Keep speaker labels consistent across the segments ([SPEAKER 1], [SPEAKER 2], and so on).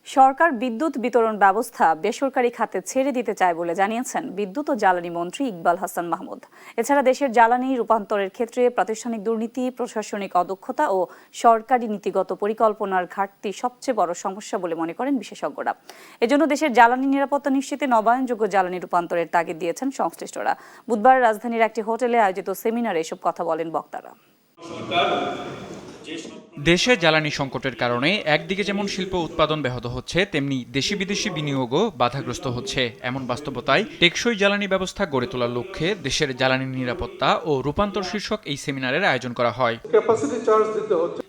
[SPEAKER 1] সরকার বিদ্যুৎ বিতরণ ব্যবস্থা বেসরকারি খাতে ছেড়ে দিতে চায় বলে জানিয়েছেন বিদ্যুৎ ও জ্বালানি মন্ত্রী ইকবাল হাসান মাহমুদ। এছাড়া দেশের জ্বালানি রূপান্তরের ক্ষেত্রে প্রাতিষ্ঠানিক দুর্নীতি, প্রশাসনিক অদক্ষতা ও সরকারি নীতিগত পরিকল্পনার ঘাটতি সবচেয়ে বড় সমস্যা বলে মনে করেন বিশেষজ্ঞরা। এজন্য দেশের জ্বালানি নিরাপত্তা নিশ্চিতে নবায়নযোগ্য জ্বালানি রূপান্তরের তাগিদ দিয়েছেন সংশ্লিষ্টরা। বুধবার রাজধানীর একটি হোটেলে আয়োজিত সেমিনারে এসব কথা বলেন বক্তারা।
[SPEAKER 2] দেশে জ্বালানি সংকটের কারণে একদিকে যেমন শিল্প উৎপাদন ব্যাহত হচ্ছে, তেমনি দেশি বিদেশি বিনিয়োগও বাধাগ্রস্ত হচ্ছে। এমন বাস্তবতায় টেকসই জ্বালানি ব্যবস্থা গড়ে তোলার লক্ষ্যে দেশের জ্বালানি নিরাপত্তা ও রূপান্তর শীর্ষক এই সেমিনারের আয়োজন করা হয়।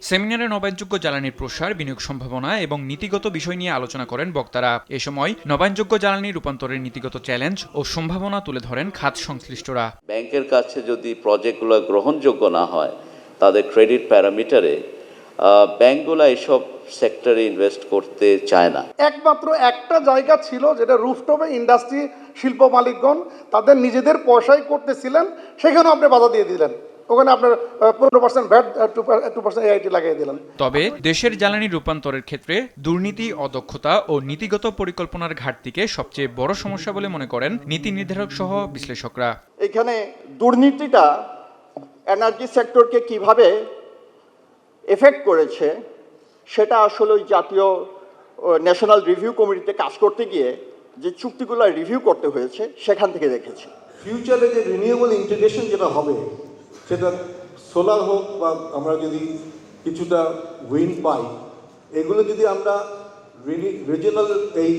[SPEAKER 2] সেমিনারে নবায়নযোগ্য জ্বালানির প্রসার, বিনিয়োগ সম্ভাবনা এবং নীতিগত বিষয় নিয়ে আলোচনা করেন বক্তারা। এ সময় নবায়নযোগ্য জ্বালানি রূপান্তরের নীতিগত চ্যালেঞ্জ ও সম্ভাবনা তুলে ধরেন খাত সংশ্লিষ্টরা।
[SPEAKER 3] ব্যাংকের কাছে যদি প্রজেক্টগুলো গ্রহণযোগ্য না হয়, তাদের ক্রেডিট প্যারামিটারে ব্যাংকগুলো এসব সেক্টরে ইনভেস্ট করতে চায় না।
[SPEAKER 4] একমাত্র একটা জায়গা ছিল যেটা রুফটপে ইন্ডাস্ট্রি শিল্প মালিকগণ তাদের নিজেদের পয়সায় করতেছিলেন, সেখানেও আপনি বাধা দিয়ে দিলেন। ওখানে আপনার 15% ভ্যাট, 2% AIT লাগিয়ে দিলেন।
[SPEAKER 2] তবে দেশের জ্বালানি রূপান্তরের ক্ষেত্রে দুর্নীতি, অদক্ষতা ও নীতিগত পরিকল্পনার ঘাটতিকে সবচেয়ে বড় সমস্যা বলে মনে করেন নীতি নির্ধারক সহ বিশ্লেষকরা।
[SPEAKER 5] এখানে দুর্নীতিটা এনার্জি সেক্টরকে কিভাবে এফেক্ট করেছে সেটা আসলে ওই জাতীয় ন্যাশনাল রিভিউ কমিটিতে কাজ করতে গিয়ে যে চুক্তিগুলো রিভিউ করতে হয়েছে সেখান থেকে দেখেছি।
[SPEAKER 6] ফিউচারে যে রিনিউয়েবল ইন্টিগ্রেশন যেটা হবে, সেটা সোলার হোক বা আমরা যদি কিছুটা উইন্ড পাই, এগুলো যদি আমরা রিজিওনাল এই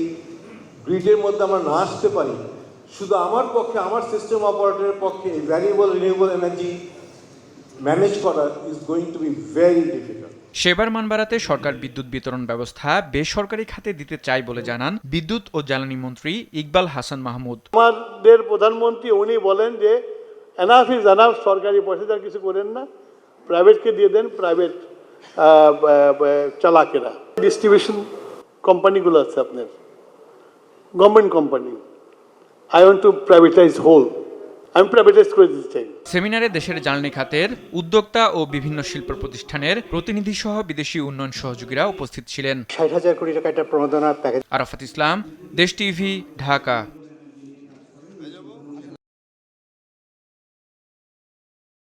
[SPEAKER 6] গ্রিডের মধ্যে আমরা না আসতে পারি, শুধু আমার পক্ষে, আমার সিস্টেম অপারেটরের পক্ষে এই ভ্যারিয়েবল রিনিউয়েবল এনার্জি ম্যানেজ করা is going to be very difficult.
[SPEAKER 2] সেবার মান বাড়াতে সরকার বিদ্যুৎ বিতরণ ব্যবস্থা বেসরকারি খাতে দিতে চায় বলে জানান বিদ্যুৎ ও জ্বালানি মন্ত্রী ইকবাল হাসান মাহমুদ।
[SPEAKER 7] আমাদের প্রধানমন্ত্রী উনি বলেন যে এনাফ ইজ এনাফ, সরকারি পয়সাদার কিছু করেন না, প্রাইভেটকে দিয়ে দেন, প্রাইভেট চালাকেরা। ডিস্ট্রিবিউশন কোম্পানিগুলো আছে আপনার, government company, I want to privatize whole, আমি প্রাইভেটাইজ করে দিতে চাই।
[SPEAKER 2] সেমিনারে দেশের জ্বালানি খাতের উদ্যোক্তা ও বিভিন্ন শিল্প প্রতিষ্ঠানের প্রতিনিধি সহ বিদেশি উন্নয়ন সহযোগীরা উপস্থিত ছিলেন।
[SPEAKER 4] 60,000 কোটি টাকা একটা প্রণোদনার প্যাকেজ।
[SPEAKER 2] আরাফাত ইসলাম, দেশ টিভি, ঢাকা।